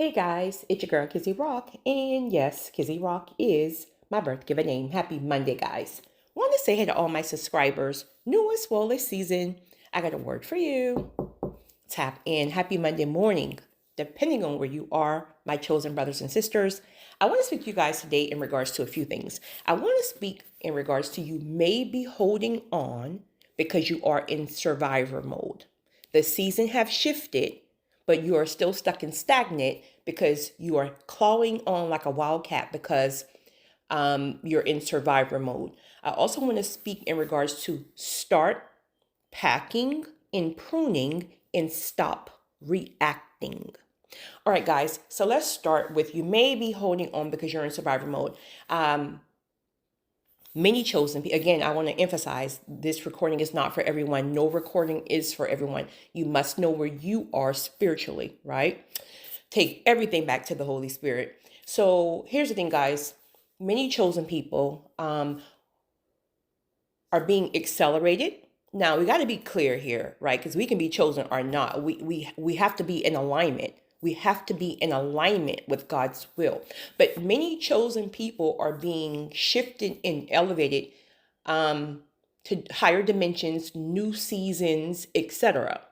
Hey guys, it's your girl Kizzy Rock, and yes, Kizzy Rock is my birth given name. Happy Monday, guys. Want to say hey to all my subscribers, new as well this season. I got a word for you. Tap in. Happy Monday morning, depending on where you are, my chosen brothers and sisters. I want to speak to you guys today in regards to a few things. I want to speak in regards to you may be holding on because you are in survivor mode. The season have shifted, but you are still stuck and stagnant because you are clawing on like a wildcat because you're in survivor mode. I also want to speak in regards to start packing and pruning and stop reacting. All right, guys, so let's start with you may be holding on because you're in survivor mode. Many chosen, again, I want to emphasize this recording is not for everyone. No recording is for everyone. You must know where you are spiritually, right? Take everything back to the Holy Spirit. So here's the thing, guys. Many chosen people are being accelerated. Now we got to be clear here, right? Because we can be chosen or not. We have to be in alignment. We have to be in alignment with God's will. But many chosen people are being shifted and elevated to higher dimensions, new seasons, etc.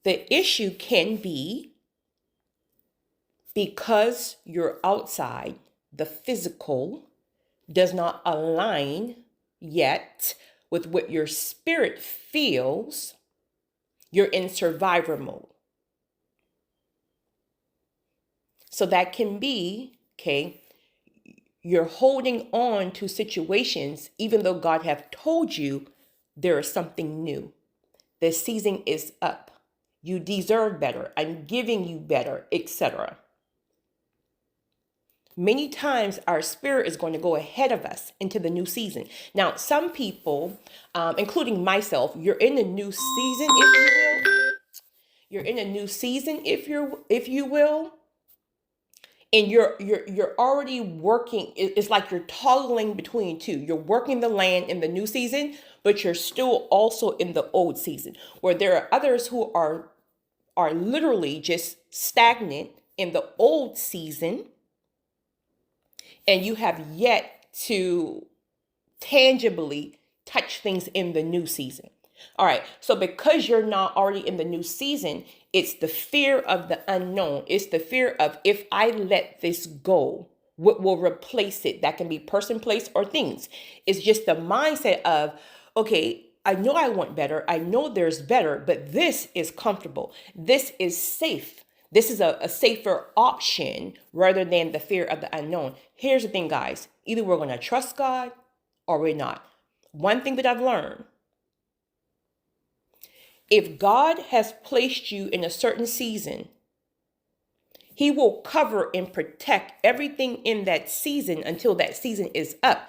The issue can be because you're outside, the physical does not align yet with what your spirit feels, you're in survivor mode. So that can be, okay, you're holding on to situations even though God have told you there is something new. The season is up. You deserve better. I'm giving you better, etc. Many times our spirit is going to go ahead of us into the new season. Now, some people, including myself, you're in a new season, if you will. You're in a new season, if you will, and you're already working. It's like you're toggling between two. You're working the land in the new season, but you're still also in the old season. Where there are others who are literally just stagnant in the old season, and you have yet to tangibly touch things in the new season. All right. So because you're not already in the new season, it's the fear of the unknown. It's the fear of if I let this go, what will replace it? That can be person, place, or things. It's just the mindset of, okay, I know I want better. I know there's better, but this is comfortable. This is safe. This is a safer option rather than the fear of the unknown. Here's the thing, guys. Either we're going to trust God or we're not. One thing that I've learned, if God has placed you in a certain season, He will cover and protect everything in that season until that season is up.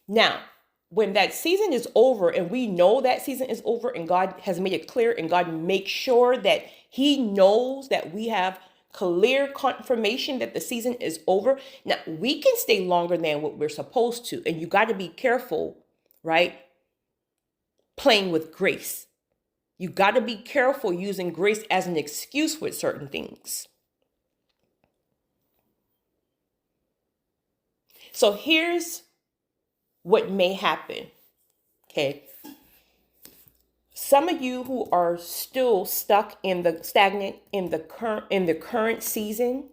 Now, when that season is over and we know that season is over and God has made it clear and God makes sure that He knows that we have clear confirmation that the season is over. Now, we can stay longer than what we're supposed to. And you got to be careful, right? Playing with grace. You got to be careful using grace as an excuse with certain things. So here's what may happen. Okay. Some of you who are still stuck in the stagnant in the current season,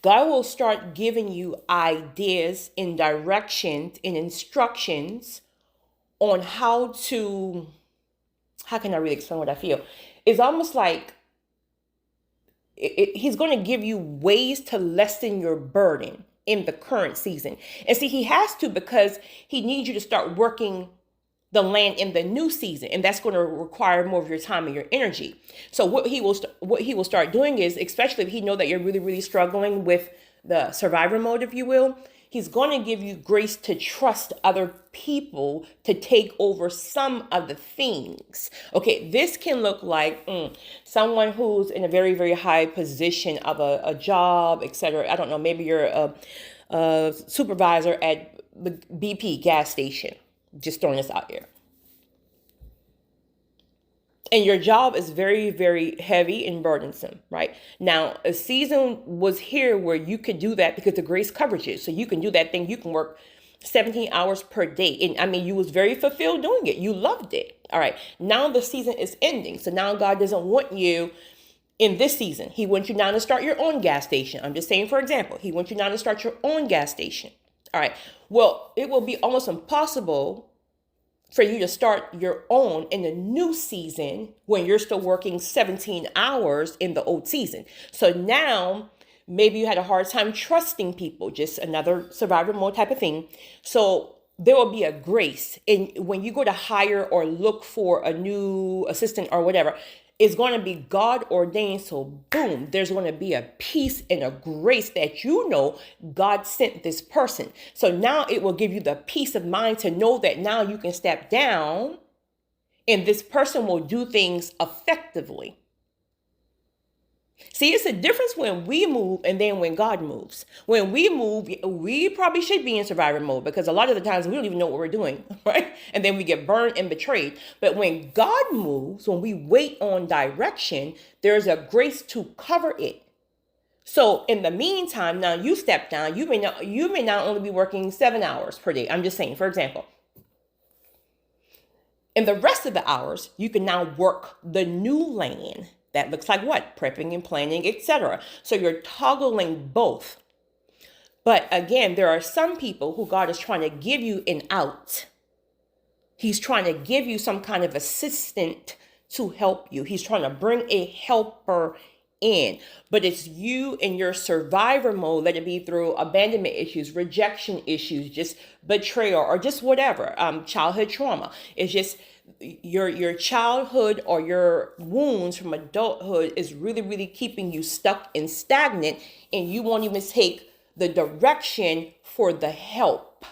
God will start giving you ideas and directions and instructions on how can I really explain what I feel? It's almost like He's going to give you ways to lessen your burden in the current season. And see, He has to because He needs you to start working the land in the new season, and that's going to require more of your time and your energy. So what he will start doing is, especially if He know that you're really struggling with the survivor mode, if you will, He's going to give you grace to trust other people to take over some of the things. Okay, this can look like someone who's in a very high position of a job, etc. I don't know, maybe you're a supervisor at the BP gas station. Just throwing this out here. And your job is very, very heavy and burdensome, right? Now, a season was here where you could do that because the grace covers you. So you can do that thing. You can work 17 hours per day. And I mean, you was very fulfilled doing it. You loved it. All right. Now the season is ending. So now God doesn't want you in this season. He wants you now to start your own gas station. I'm just saying, for example, he wants you now to start your own gas station. All right. Well, it will be almost impossible for you to start your own in the new season when you're still working 17 hours in the old season. So now maybe you had a hard time trusting people, just another survivor mode type of thing. So there will be a grace. And when you go to hire or look for a new assistant or whatever, it's going to be God ordained. So boom, there's going to be a peace and a grace that you know God sent this person. So now it will give you the peace of mind to know that now you can step down and this person will do things effectively. See, it's a difference when we move and then when God moves. When we move, we probably should be in survivor mode because a lot of the times we don't even know what we're doing, right? And then we get burned and betrayed. But when God moves, when we wait on direction, there's a grace to cover it. So in the meantime, now you step down, you may not only be working 7 hours per day. I'm just saying, for example. In the rest of the hours, you can now work the new lane. That looks like what? Prepping and planning, etc. So you're toggling both. But again, there are some people who God is trying to give you an out. He's trying to give you some kind of assistant to help you. He's trying to bring a helper in. But it's you in your survivor mode, let it be through abandonment issues, rejection issues, just betrayal, or just whatever, childhood trauma. It's just your childhood or your wounds from adulthood is really, really keeping you stuck and stagnant, and you won't even take the direction for the help.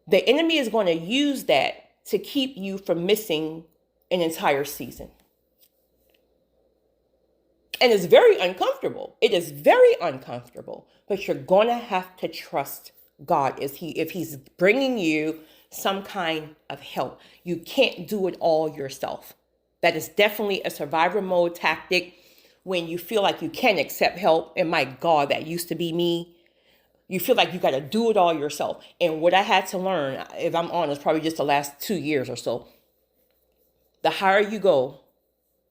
The enemy is going to use that to keep you from missing an entire season. And it's very uncomfortable. It is very uncomfortable, but you're going to have to trust God if he's bringing you some kind of help. You can't do it all yourself. That is definitely a survivor mode tactic when you feel like you can't accept help. And my God, that used to be me. You feel like you got to do it all yourself. And what I had to learn, if I'm honest, probably just the last 2 years or so, the higher you go,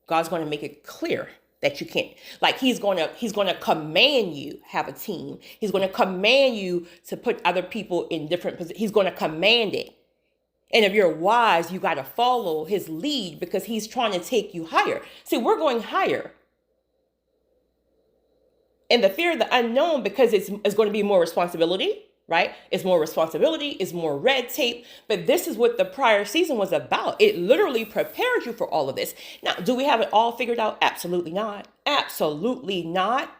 God's going to make it clear that you can't. Like he's going to command you have a team. He's going to command you to put other people in different positions. He's going to command it. And if you're wise, you got to follow his lead because he's trying to take you higher. See, we're going higher. And the fear of the unknown, because it's going to be more responsibility, right? It's more responsibility, it's more red tape. But this is what the prior season was about. It literally prepared you for all of this. Now, do we have it all figured out? Absolutely not. Absolutely not.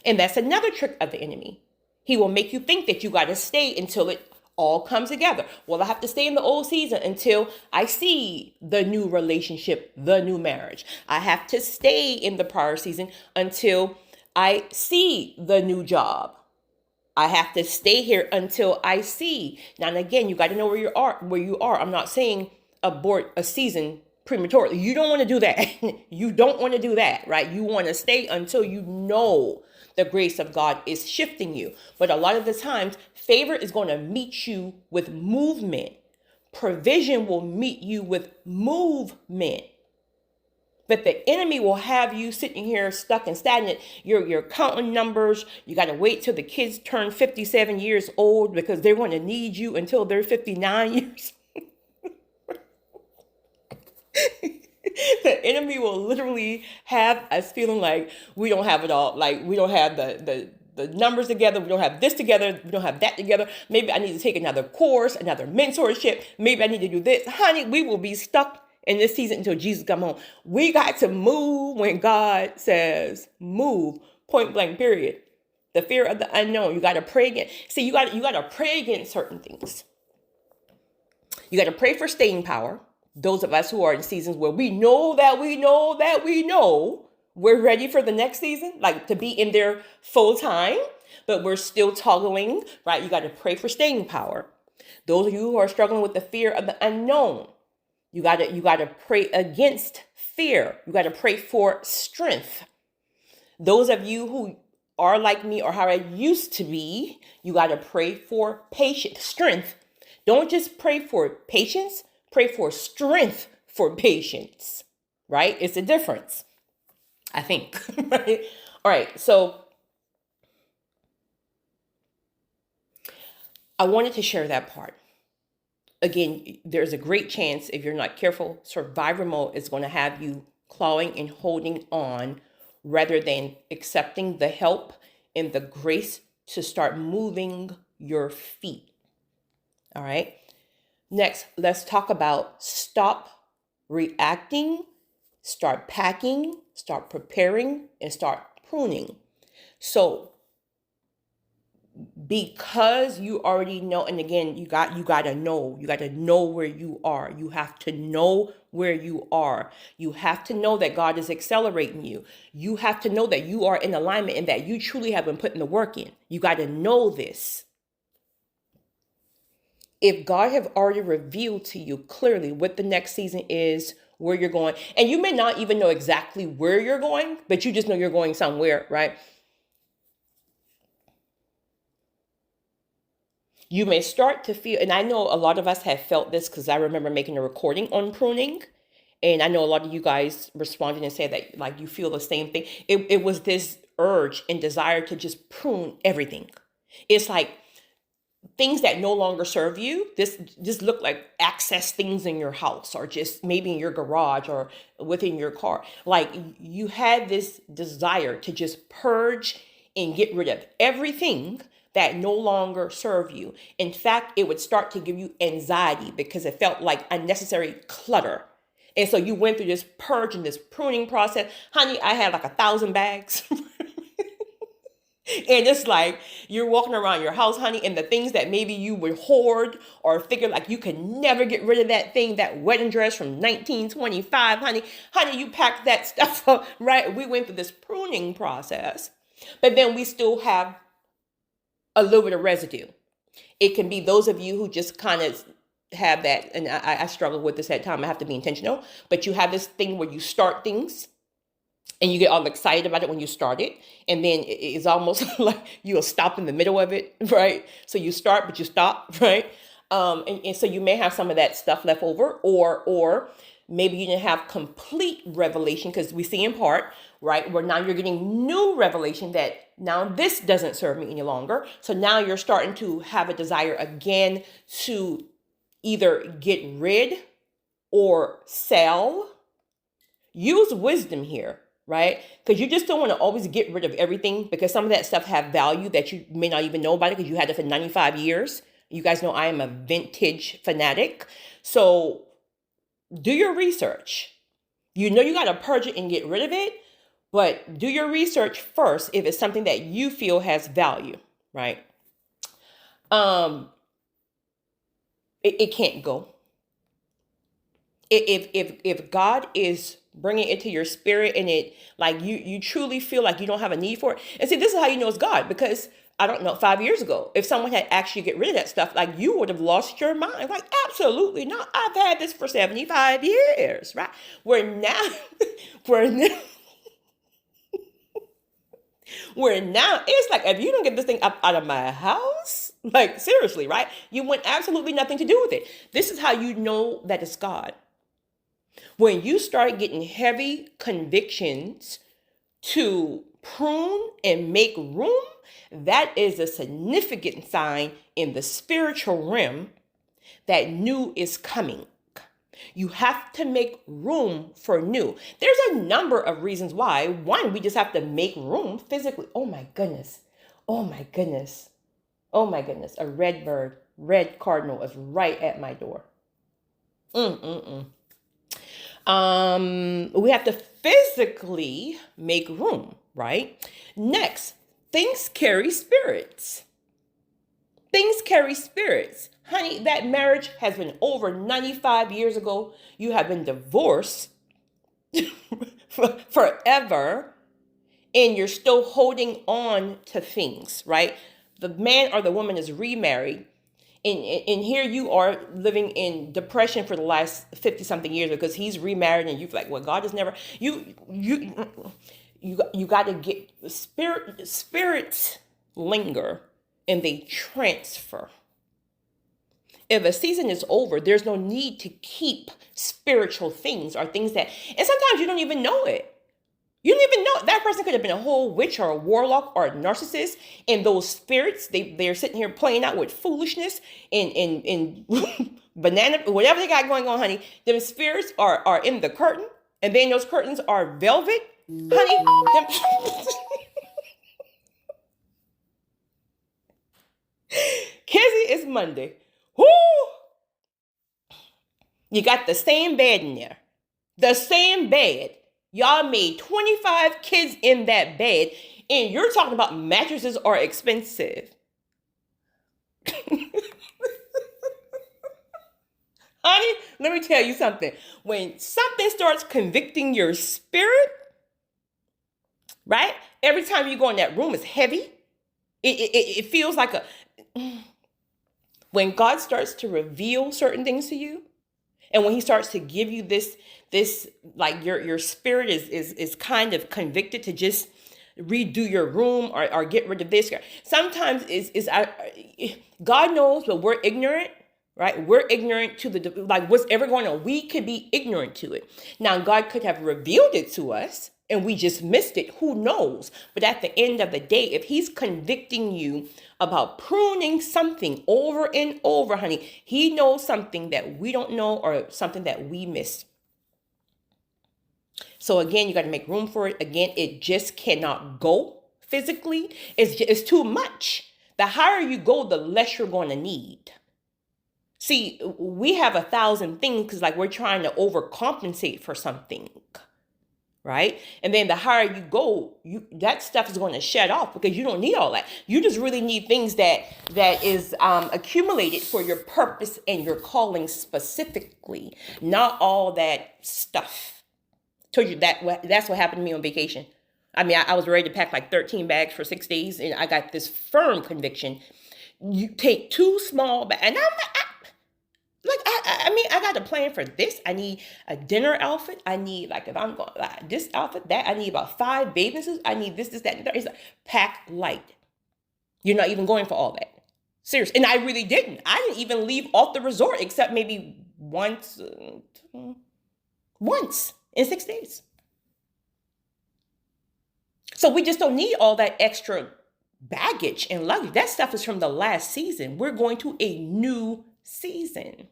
And that's another trick of the enemy. He will make you think that you got to stay until it all comes together. Well, I have to stay in the old season until I see the new relationship, the new marriage. I have to stay in the prior season until I see the new job. I have to stay here until I see. Now, and again, you got to know where you are. I'm not saying abort a season prematurely. You don't want to do that. You don't want to do that, right? You want to stay until you know the grace of God is shifting you. But a lot of the times, favor is going to meet you with movement. Provision will meet you with movement. But the enemy will have you sitting here stuck and stagnant. You're counting numbers. You got to wait till the kids turn 57 years old because they're going to need you until they're 59 years. The enemy will literally have us feeling like we don't have it all. Like we don't have the numbers together. We don't have this together. We don't have that together. Maybe I need to take another course, another mentorship. Maybe I need to do this. Honey, we will be stuck in this season until Jesus come home. We got to move when God says move, point blank, period. The fear of the unknown. You got to pray against. See, you got to pray against certain things. You got to pray for staying power. Those of us who are in seasons where we know we're ready for the next season, like to be in there full time, but we're still toggling, right? You got to pray for staying power. Those of you who are struggling with the fear of the unknown, You gotta pray against fear. You gotta pray for strength. Those of you who are like me or how I used to be, you gotta pray for patience, strength. Don't just pray for patience, pray for strength for patience. Right? It's a difference, I think. Right? All right, so I wanted to share that part. Again, there's a great chance if you're not careful, survivor mode is going to have you clawing and holding on rather than accepting the help and the grace to start moving your feet. All right. Next, let's talk about stop reacting, start packing, start preparing, and start pruning. So because you already know, and again, you got to know where you are. You have to know where you are. You have to know that God is accelerating you. You have to know that you are in alignment and that you truly have been putting the work in. You got to know this. If God have already revealed to you clearly what the next season is, where you're going, and you may not even know exactly where you're going, but you just know you're going somewhere, right? You may start to feel, and I know a lot of us have felt this because I remember making a recording on pruning. And I know a lot of you guys responded and said that like you feel the same thing. It was this urge and desire to just prune everything. It's like things that no longer serve you. This just look like access things in your house or just maybe in your garage or within your car. Like you had this desire to just purge and get rid of everything that no longer serve you. In fact, it would start to give you anxiety because it felt like unnecessary clutter. And so you went through this purge and this pruning process. Honey, I had like 1,000 bags. And it's like you're walking around your house, honey, and the things that maybe you would hoard or figure like you can never get rid of that thing, that wedding dress from 1925, honey. Honey, you packed that stuff up, right? We went through this pruning process, but then we still have a little bit of residue. It can be those of you who just kind of have that, and I struggle with this at times. I have to be intentional, but you have this thing where you start things and you get all excited about it when you start it, and then it's almost like you'll stop in the middle of it, right? So you start, but you stop, right? And so you may have some of that stuff left over, or maybe you didn't have complete revelation because we see in part, right? Where now you're getting new revelation that now this doesn't serve me any longer. So now you're starting to have a desire again to either get rid or sell. Use wisdom here, right? Because you just don't want to always get rid of everything because some of that stuff have value that you may not even know about it because you had it for 95 years. You guys know I am a vintage fanatic. So do your research. You know you got to purge it and get rid of it, but do your research first if it's something that you feel has value, right? It can't go. If God is bringing it to your spirit and it like you truly feel like you don't have a need for it. And see, this is how you know it's God, because I don't know, 5 years ago, if someone had asked you to get rid of that stuff, like you would have lost your mind. Like, absolutely not. I've had this for 75 years, right? Where now, where now, where now it's like, if you don't get this thing up out of my house, like seriously, right? You want absolutely nothing to do with it. This is how you know that it's God. When you start getting heavy convictions to prune and make room, that is a significant sign in the spiritual realm that new is coming. You have to make room for new. There's a number of reasons why. One, we just have to make room physically. Oh my goodness. Oh my goodness. Oh my goodness. A red bird, red cardinal is right at my door. We have to physically make room, right? Next, things carry spirits. Things carry spirits. Honey, that marriage has been over 95 years ago. You have been divorced forever, and you're still holding on to things, right? The man or the woman is remarried, And here you are living in depression for the last 50 something years because he's remarried and you're like, well, God has never, you got to get spirits linger and they transfer. If a season is over, there's no need to keep spiritual things or things that, and sometimes you don't even know it. You don't even know. That person could have been a whole witch or a warlock or a narcissist. And those spirits, they're sitting here playing out with foolishness and banana, whatever they got going on, honey. Them spirits are in the curtain. And then those curtains are velvet, honey. Kizzy, it's Monday. Whoo! You got the same bed in there. The same bed. Y'all made 25 kids in that bed, and you're talking about mattresses are expensive. Honey, let me tell you something. When something starts convicting your spirit, right? Every time you go in that room, it's heavy. It feels like a... When God starts to reveal certain things to you, and when he starts to give you this like your spirit is kind of convicted to just redo your room or get rid of this. Sometimes God knows, but we're ignorant, right? We're ignorant to like what's ever going on. We could be ignorant to it. Now, God could have revealed it to us and we just missed it. Who knows? But at the end of the day, if he's convicting you about pruning something over and over, honey, he knows something that we don't know or something that we missed. So again, you got to make room for it. Again, it just cannot go physically. It's too much. The higher you go, the less you're going to need. See, we have 1,000 things because like we're trying to overcompensate for something. Right? And then the higher you go, that stuff is going to shed off because you don't need all that. You just really need things that is accumulated for your purpose and your calling specifically, not all that stuff. Told you that's what happened to me on vacation. I mean, I was ready to pack like 13 bags for 6 days, and I got this firm conviction. You take 2 small bags, and I got a plan for this. I need a dinner outfit. I need, like, if I'm going, like, this outfit, that. I need about 5 bathing suits. I need this, that, and that. It's like, pack light. You're not even going for all that. Seriously. And I really didn't. I didn't even leave off the resort except maybe once in 6 days. So we just don't need all that extra baggage and luggage. That stuff is from the last season. We're going to a new season.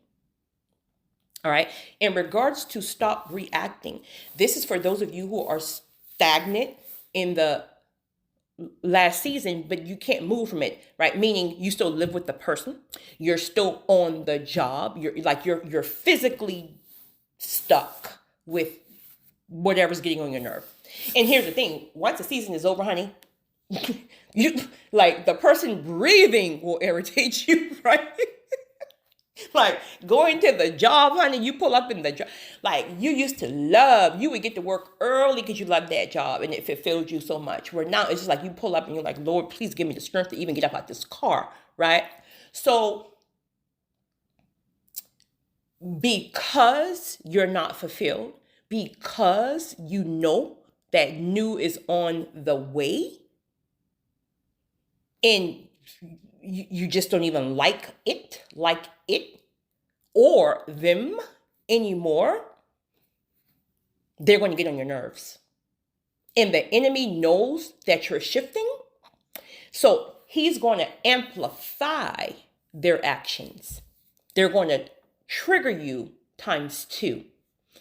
All right. In regards to stop reacting, this is for those of you who are stagnant in the last season, but you can't move from it, right? Meaning you still live with the person. You're still on the job. You're physically stuck with whatever's getting on your nerve. And here's the thing. Once the season is over, honey, you like the person breathing will irritate you, right? Like going to the job, honey, you pull up in the job. Like you used to love, you would get to work early because you loved that job and it fulfilled you so much. Where now it's just like you pull up and you're like, Lord, please give me the strength to even get up out this car, right? So because you're not fulfilled, because you know that new is on the way, and you just don't even like it or them anymore, they're going to get on your nerves. And the enemy knows that you're shifting. So he's going to amplify their actions. They're going to trigger you ×2.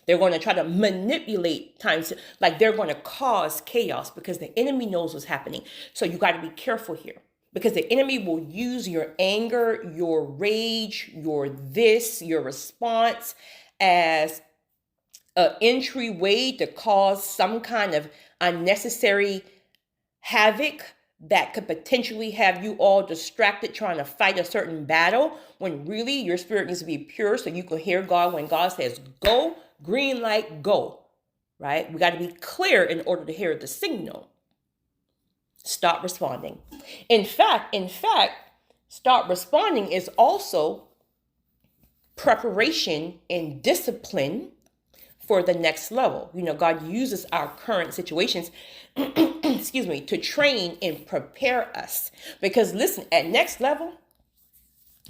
They're going to try to manipulate ×2. Like they're going to cause chaos because the enemy knows what's happening. So you got to be careful here. Because the enemy will use your anger, your rage, your response as an entryway to cause some kind of unnecessary havoc that could potentially have you all distracted trying to fight a certain battle when really your spirit needs to be pure so you can hear God when God says, go, green light, go, right? We got to be clear in order to hear the signal. Stop responding. In fact, Start responding is also preparation and discipline for the next level. God uses our current situations, excuse me, to train and prepare us. Because listen, at next level,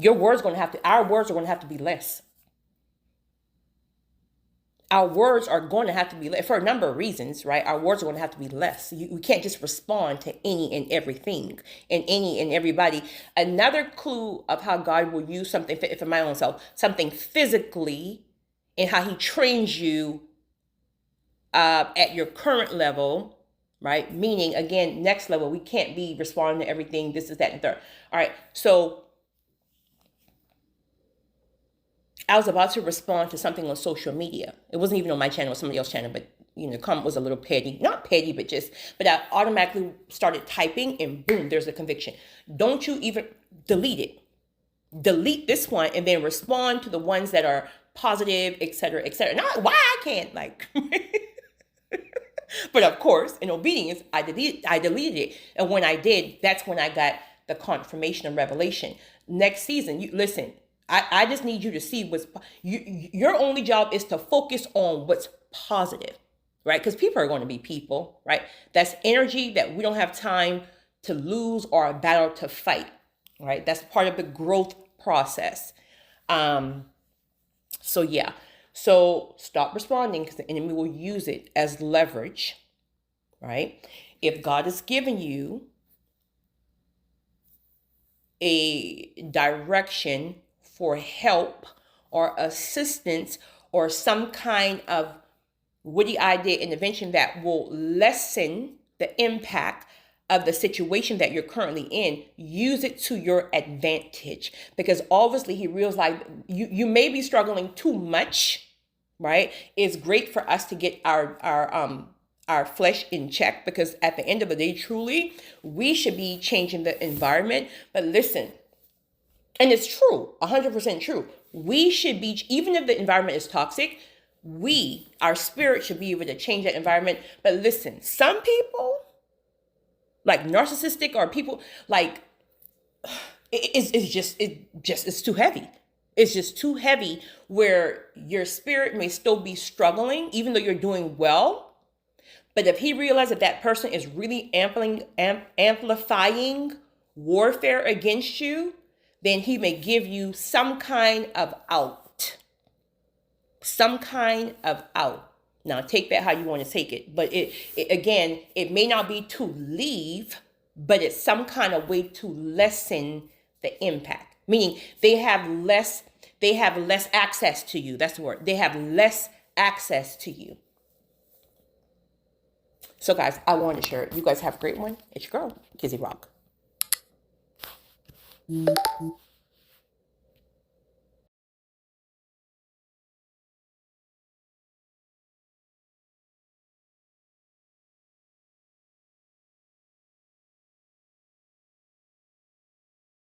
our words are going to have to be less. Our words are going to have to be less for a number of reasons, right? Our words are going to have to be less. We can't just respond to any and everything and any and everybody. Another clue of how God will use something for my own self, something physically, and how he trains you at your current level, right? Meaning, again, next level, we can't be responding to everything. This is that and third. All right. So I was about to respond to something on social media. It wasn't even on my channel, it was somebody else's channel, but the comment was a little petty. Not petty, but I automatically started typing and boom, there's a conviction. Don't you even delete it. Delete this one and then respond to the ones that are positive, etc., etc. Not why I can't but of course, in obedience, I deleted it. And when I did, that's when I got the confirmation and revelation. Next season, listen, I just need you to see your only job is to focus on what's positive, right? Because people are going to be people, right? That's energy that we don't have time to lose or a battle to fight, right? That's part of the growth process. So yeah. So stop responding because the enemy will use it as leverage, right? If God has given you a direction for help or assistance or some kind of witty idea intervention that will lessen the impact of the situation that you're currently in, use it to your advantage. Because obviously he realized like you may be struggling too much, right? It's great for us to get our flesh in check, because at the end of the day, truly, we should be changing the environment. But listen, and it's true, 100% true. We should be, even if the environment is toxic, our spirit should be able to change that environment. But listen, some people, like narcissistic or people, like it's too heavy. It's just too heavy where your spirit may still be struggling, even though you're doing well. But if he realizes that person is really amplifying warfare against you, then he may give you some kind of out. Some kind of out. Now, take that how you want to take it. But again, it may not be to leave, but it's some kind of way to lessen the impact. Meaning they have less access to you. That's the word. They have less access to you. So guys, I wanted to share it. You guys have a great one. It's your girl, Kizzy Rock.